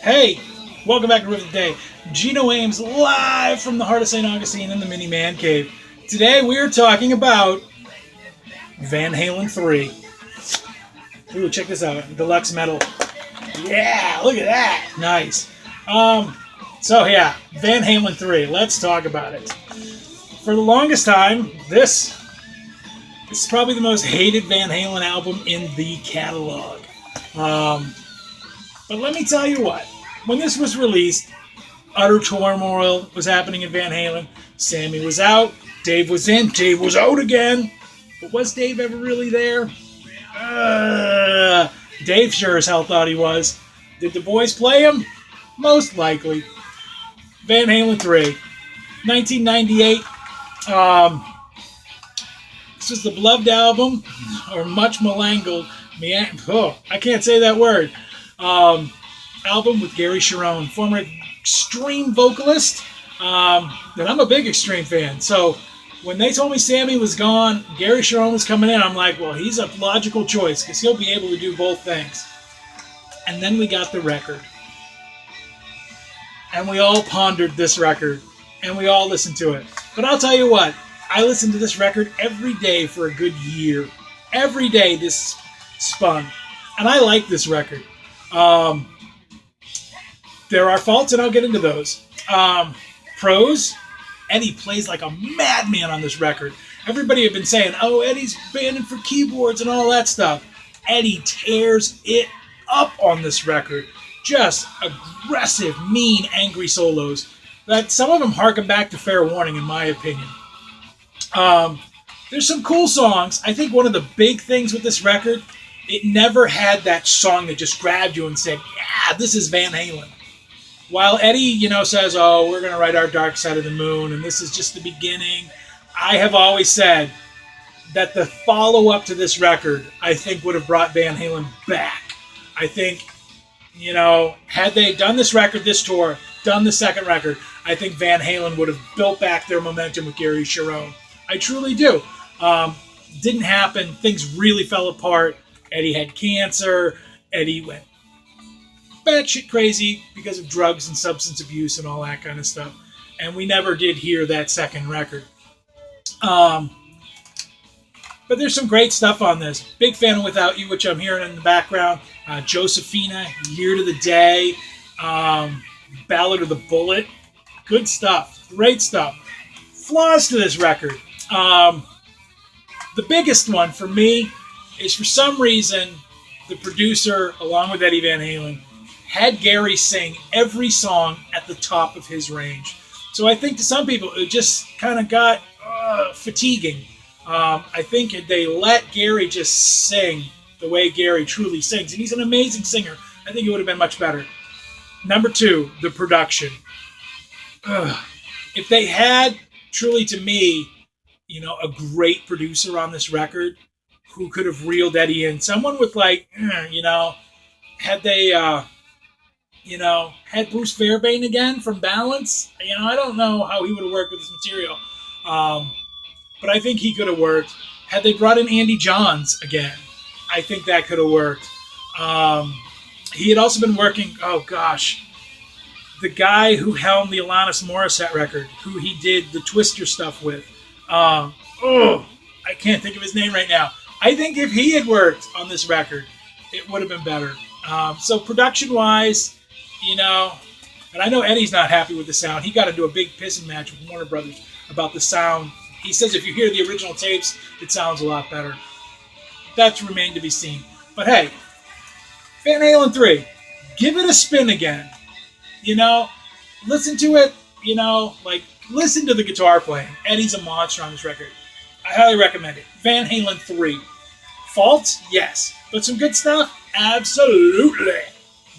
Hey, welcome back to Riff of the Day. Gino Ames live from the heart of St. Augustine in the mini man cave. Today we are talking about Van Halen 3. Ooh, check this out. Deluxe metal. Yeah, look at that. Nice. Van Halen 3. Let's talk about it. For the longest time, this is probably the most hated Van Halen album in the catalog. But let me tell you what. When this was released, utter turmoil was happening in Van Halen. Sammy was out. Dave was in. Dave was out again. But was Dave ever really there? Dave sure as hell thought he was. Did the boys play him? Most likely. Van Halen 3. 1998. This was the beloved album, or much malangled. I can't say that word. Album with Gary Cherone, former Extreme vocalist. And I'm a big Extreme fan. So when they told me Sammy was gone, Gary Cherone was coming in, I'm like, well, he's a logical choice because he'll be able to do both things. And then we got the record. And we all pondered this record. And we all listened to it. But I'll tell you what, I listened to this record every day for a good year. Every day this spun. And I like this record. There are faults, and I'll get into those. Pros, Eddie plays like a madman on this record. Everybody had been saying, oh, Eddie's banding for keyboards and all that stuff. Eddie tears it up on this record. Just aggressive, mean, angry solos. That some of them harken back to Fair Warning, in my opinion. There's some cool songs. I think one of the big things with this record, it never had that song that just grabbed you and said, yeah, this is Van Halen. While Eddie, says, oh, we're going to write our Dark Side of the Moon, and this is just the beginning, I have always said that the follow-up to this record, I think, would have brought Van Halen back. I think, had they done this record, this tour, done the second record, I think Van Halen would have built back their momentum with Gary Cherone. I truly do. Didn't happen. Things really fell apart. Eddie had cancer. Eddie went batshit crazy because of drugs and substance abuse and all that kind of stuff. And we never did hear that second record. But there's some great stuff on this. Big fan of Without You, which I'm hearing in the background. Josephina, Year to the Day, Ballad of the Bullet. Good stuff. Great stuff. Flaws to this record. The biggest one for me is, for some reason, the producer, along with Eddie Van Halen, had Gary sing every song at the top of his range. So I think to some people it just kind of got fatiguing. I think if they let Gary just sing the way Gary truly sings, and he's an amazing singer, I think it would have been much better. Number two, the production. If they had, truly to me, a great producer on this record who could have reeled Eddie in, someone with had they... had Bruce Fairbairn again from Balance. I don't know how he would have worked with this material. But I think he could have worked. Had they brought in Andy Johns again, I think that could have worked. He had also been working, the guy who helmed the Alanis Morissette record, who he did the Twister stuff with. I can't think of his name right now. I think if he had worked on this record, it would have been better. So production-wise, and I know Eddie's not happy with the sound. He got into a big pissing match with Warner Brothers about the sound. He says if you hear the original tapes, it sounds a lot better. That's remained to be seen. But hey, Van Halen 3, give it a spin again. Listen to it, listen to the guitar playing. Eddie's a monster on this record. I highly recommend it. Van Halen 3. Faults? Yes. But some good stuff? Absolutely.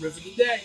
Riff of the Day.